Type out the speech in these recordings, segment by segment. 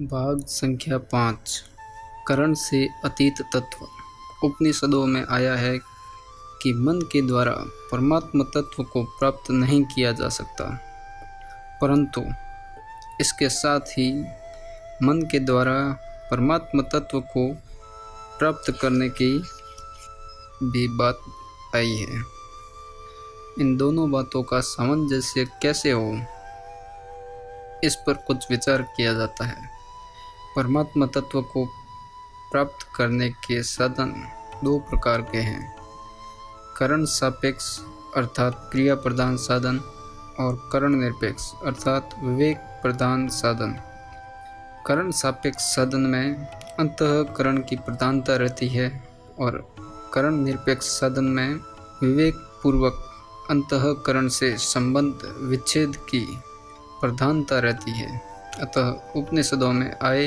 भाग संख्या 5 करण से अतीत तत्व। उपनिषदों में आया है कि मन के द्वारा परमात्म तत्व को प्राप्त नहीं किया जा सकता, परंतु इसके साथ ही मन के द्वारा परमात्म तत्व को प्राप्त करने की भी बात आई है। इन दोनों बातों का सामंजस्य कैसे हो, इस पर कुछ विचार किया जाता है। परमात्म तत्व को प्राप्त करने के साधन दो प्रकार के हैं, करण सापेक्ष अर्थात क्रिया प्रधान साधन और करण निरपेक्ष अर्थात विवेक प्रधान साधन। करण सापेक्ष साधन में अंतःकरण की प्रधानता रहती है और करण निरपेक्ष साधन में विवेक पूर्वक अंतःकरण से संबंध विच्छेद की प्रधानता रहती है। अतः उपनिषदों में आए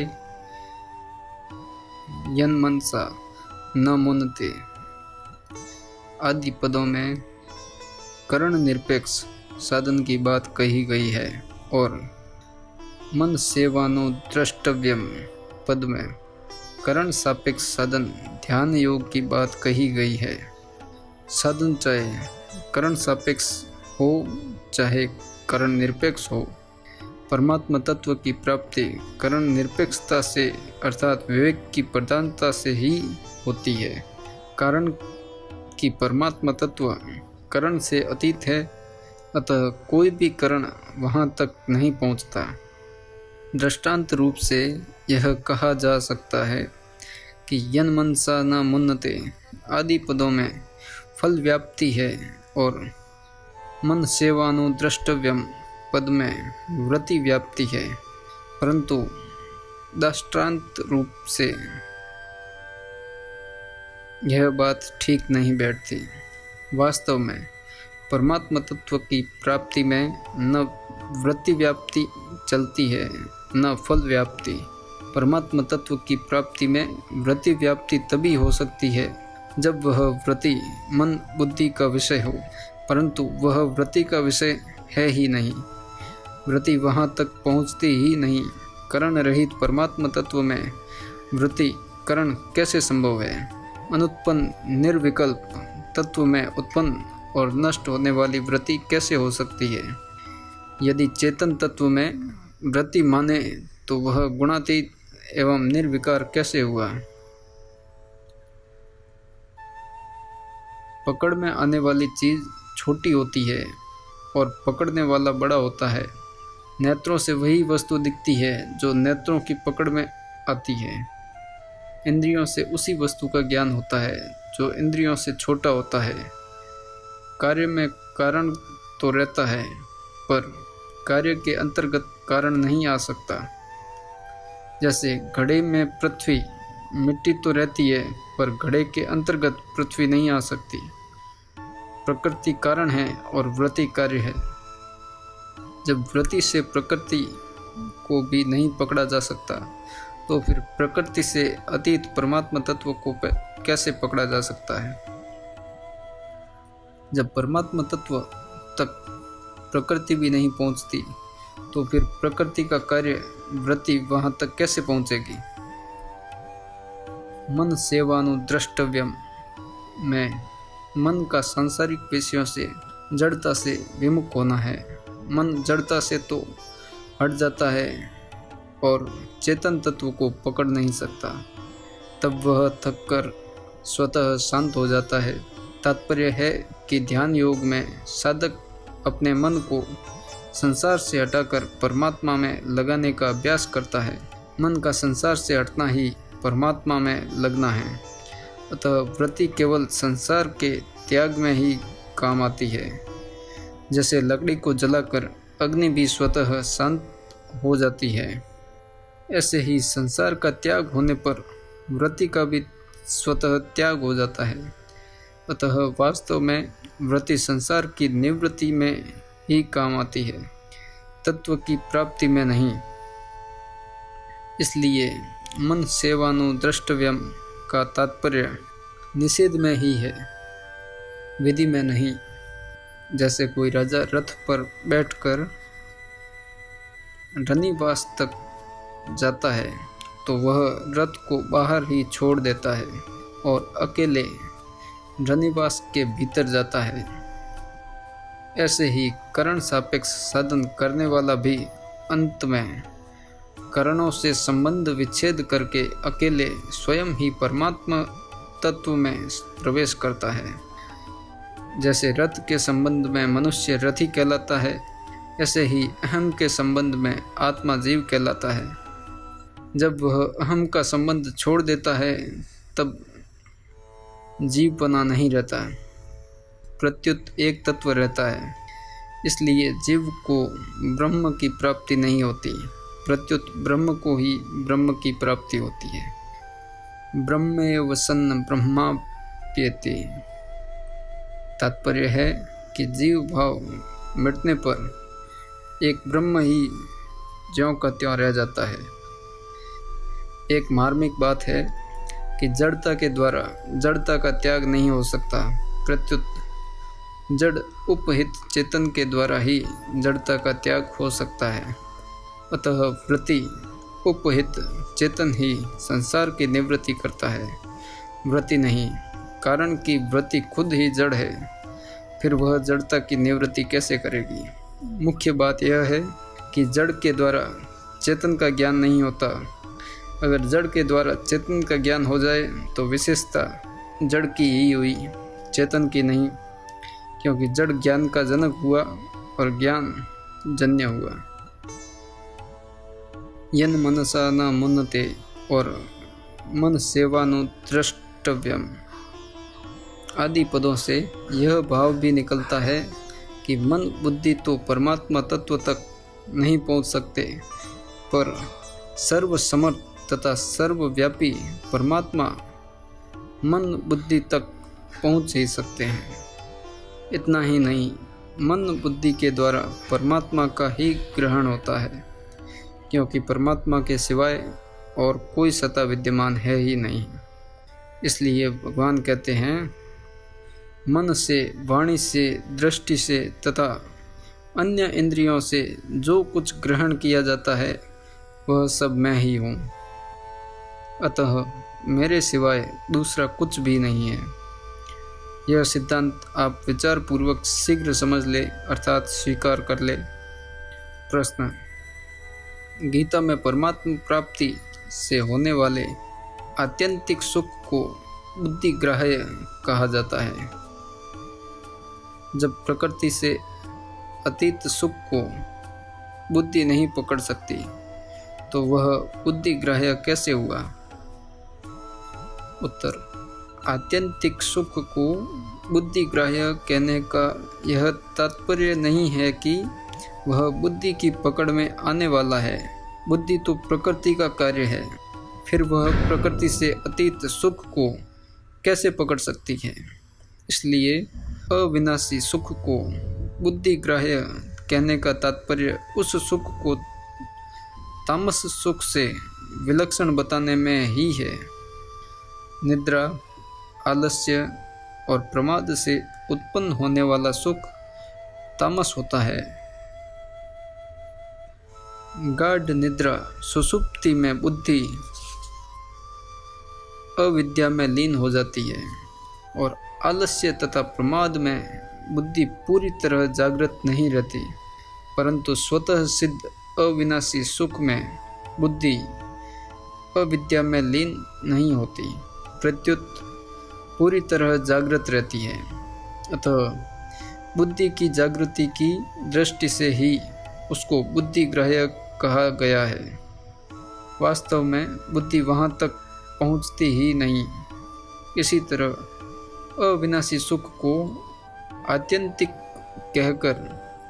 यन्मनसा न मुनते आदि पदों में करण निरपेक्ष साधन की बात कही गई है और मन सेवानो द्रष्टव्यम पद में करण सापेक्ष साधन ध्यान योग की बात कही गई है। साधन चाहे करण सापेक्ष हो चाहे करण निरपेक्ष हो, परमात्म तत्व की प्राप्ति करण निरपेक्षता से अर्थात विवेक की प्रधानता से ही होती है। कारण कि परमात्म तत्व करण से अतीत है, अतः कोई भी करण वहाँ तक नहीं पहुँचता। दृष्टांत रूप से यह कहा जा सकता है कि यन्मनसा न मुन्नते आदि पदों में फल व्याप्ति है और मन सेवानु द्रष्टव्यम पद में वृत्ति व्याप्ति है, परंतु दृष्टांत रूप से यह बात ठीक नहीं बैठती। वास्तव में परमात्म तत्व की प्राप्ति में न वृत्ति व्याप्ति चलती है न फल व्याप्ति। परमात्म तत्व की प्राप्ति में वृत्ति व्याप्ति तभी हो सकती है जब वह वृत्ति मन बुद्धि का विषय हो, परंतु वह वृत्ति का विषय है ही नहीं। वृत्ति वहाँ तक पहुँचती ही नहीं। करण रहित परमात्म तत्व में वृत्ति करण कैसे संभव है? अनुत्पन्न निर्विकल्प तत्व में उत्पन्न और नष्ट होने वाली वृत्ति कैसे हो सकती है? यदि चेतन तत्व में वृत्ति माने तो वह गुणातीत एवं निर्विकार कैसे हुआ? पकड़ में आने वाली चीज़ छोटी होती है और पकड़ने वाला बड़ा होता है। नेत्रों से वही वस्तु दिखती है जो नेत्रों की पकड़ में आती है। इंद्रियों से उसी वस्तु का ज्ञान होता है जो इंद्रियों से छोटा होता है। कार्य में कारण तो रहता है, पर कार्य के अंतर्गत कारण नहीं आ सकता। जैसे घड़े में पृथ्वी मिट्टी तो रहती है, पर घड़े के अंतर्गत पृथ्वी नहीं आ सकती। प्रकृति कारण है और वृत्ति कार्य है। जब वृत्ति से प्रकृति को भी नहीं पकड़ा जा सकता, तो फिर प्रकृति से अतीत परमात्म तत्व को कैसे पकड़ा जा सकता है? जब परमात्म तत्व तक प्रकृति भी नहीं पहुंचती, तो फिर प्रकृति का कार्य वृत्ति वहां तक कैसे पहुंचेगी? मन सेवानु द्रष्टव्यम में मन का सांसारिक विषयों से जड़ता से विमुख होना है। मन जड़ता से तो हट जाता है और चेतन तत्व को पकड़ नहीं सकता, तब वह थककर स्वतः शांत हो जाता है। तात्पर्य है कि ध्यान योग में साधक अपने मन को संसार से हटाकर परमात्मा में लगाने का अभ्यास करता है। मन का संसार से हटना ही परमात्मा में लगना है। अतः वृत्ति केवल संसार के त्याग में ही काम आती है। जैसे लकड़ी को जलाकर अग्नि भी स्वतः शांत हो जाती है, ऐसे ही संसार का त्याग होने पर वृत्ति का भी स्वतः त्याग हो जाता है। अतः वास्तव में वृत्ति संसार की निवृत्ति में ही काम आती है, तत्व की प्राप्ति में नहीं। इसलिए मन सेवानु द्रष्टव्यम का तात्पर्य निषेध में ही है, विधि में नहीं। जैसे कोई राजा रथ पर बैठकर रनिवास तक जाता है तो वह रथ को बाहर ही छोड़ देता है और अकेले रनिवास के भीतर जाता है। ऐसे ही करण सापेक्ष साधन करने वाला भी अंत में करणों से संबंध विच्छेद करके अकेले स्वयं ही परमात्मा तत्व में प्रवेश करता है। जैसे रथ के संबंध में मनुष्य रथी कहलाता है, ऐसे ही अहम के संबंध में आत्मा जीव कहलाता है। जब वह अहम का संबंध छोड़ देता है तब जीवपना नहीं रहता, प्रत्युत एक तत्व रहता है। इसलिए जीव को ब्रह्म की प्राप्ति नहीं होती, प्रत्युत ब्रह्म को ही ब्रह्म की प्राप्ति होती है। ब्रह्मेव सन् ब्रह्माप्यते। तात्पर्य है कि जीव भाव मिटने पर एक ब्रह्म ही ज्यों का त्यों रह जाता है। एक मार्मिक बात है कि जड़ता के द्वारा जड़ता का त्याग नहीं हो सकता, प्रत्युत जड़ उपहित चेतन के द्वारा ही जड़ता का त्याग हो सकता है। अतः वृत्ति उपहित चेतन ही संसार की निवृत्ति करता है, वृत्ति नहीं, कारण कि वृत्ति खुद ही जड़ है, फिर वह जड़ता की निवृत्ति कैसे करेगी। मुख्य बात यह है कि जड़ के द्वारा चेतन का ज्ञान नहीं होता। अगर जड़ के द्वारा चेतन का ज्ञान हो जाए तो विशेषता जड़ की ही हुई, चेतन की नहीं, क्योंकि जड़ ज्ञान का जनक हुआ और ज्ञान जन्य हुआ। यन मनसा न मुन्नते और मन सेवानु द्रष्टव्यम आदि पदों से यह भाव भी निकलता है कि मन बुद्धि तो परमात्मा तत्व तक नहीं पहुंच सकते, पर सर्वसमर्थ तथा सर्वव्यापी परमात्मा मन बुद्धि तक पहुंच ही सकते हैं। इतना ही नहीं, मन बुद्धि के द्वारा परमात्मा का ही ग्रहण होता है, क्योंकि परमात्मा के सिवाय और कोई सत्ता विद्यमान है ही नहीं। इसलिए भगवान कहते हैं, मन से, वाणी से, दृष्टि से तथा अन्य इंद्रियों से जो कुछ ग्रहण किया जाता है वह सब मैं ही हूँ, अतः मेरे सिवाय दूसरा कुछ भी नहीं है। यह सिद्धांत आप विचार पूर्वक शीघ्र समझ ले, अर्थात स्वीकार कर ले। प्रश्न: गीता में परमात्मा प्राप्ति से होने वाले आत्यंतिक सुख को बुद्धिग्राह्य कहा जाता है। जब प्रकृति से अतीत सुख को बुद्धि नहीं पकड़ सकती तो वह बुद्धिग्राह्य कैसे हुआ? उत्तर: आत्यंतिक सुख को बुद्धिग्राह्य कहने का यह तात्पर्य नहीं है कि वह बुद्धि की पकड़ में आने वाला है। बुद्धि तो प्रकृति का कार्य है, फिर वह प्रकृति से अतीत सुख को कैसे पकड़ सकती है? इसलिए अविनाशी सुख को बुद्धिग्राह्य कहने का तात्पर्य उस सुख को तामस सुख से विलक्षण बताने में ही है। निद्रा, आलस्य और प्रमाद से उत्पन्न होने वाला सुख तामस होता है। गाढ़ निद्रा सुषुप्ति में बुद्धि अविद्या में लीन हो जाती है और आलस्य तथा प्रमाद में बुद्धि पूरी तरह जागृत नहीं रहती, परंतु स्वतः सिद्ध अविनाशी सुख में बुद्धि अविद्या में लीन नहीं होती, प्रत्युत पूरी तरह जागृत रहती है। अतः बुद्धि की जागृति की दृष्टि से ही उसको बुद्धिग्राह्य कहा गया है। वास्तव में बुद्धि वहाँ तक पहुँचती ही नहीं। इसी तरह अविनाशी सुख को आत्यंतिक कहकर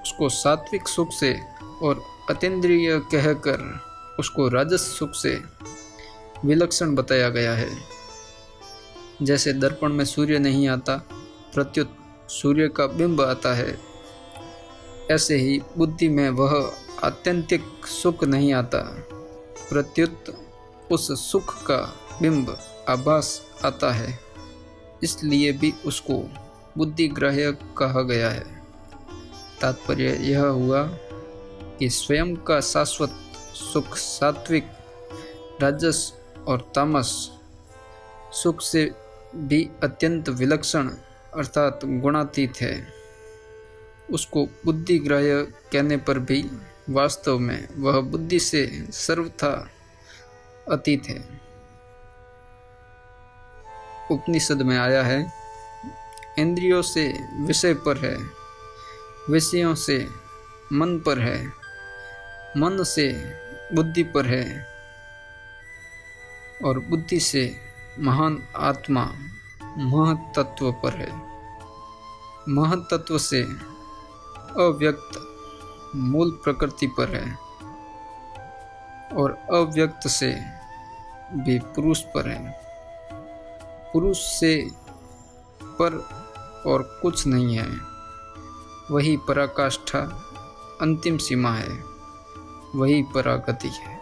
उसको सात्विक सुख से और अतीन्द्रिय कहकर उसको राजस सुख से विलक्षण बताया गया है। जैसे दर्पण में सूर्य नहीं आता, प्रत्युत सूर्य का बिंब आता है, ऐसे ही बुद्धि में वह आत्यंतिक सुख नहीं आता, प्रत्युत उस सुख का बिंब आभास आता है। इसलिए भी उसको बुद्धिग्राह्य कहा गया है। तात्पर्य यह हुआ कि स्वयं का शाश्वत सुख सात्विक राजस और तामस सुख से भी अत्यंत विलक्षण अर्थात गुणातीत है। उसको बुद्धिग्राह्य कहने पर भी वास्तव में वह बुद्धि से सर्वथा अतीत है। उपनिषद में आया है, इंद्रियों से विषय पर है, विषयों से मन पर है, मन से बुद्धि पर है और बुद्धि से महान आत्मा महतत्व पर है। महतत्व से अव्यक्त मूल प्रकृति पर है और अव्यक्त से भी पुरुष पर है। पुरुष से पर और कुछ नहीं है, वही पराकाष्ठा अंतिम सीमा है, वही परागति है।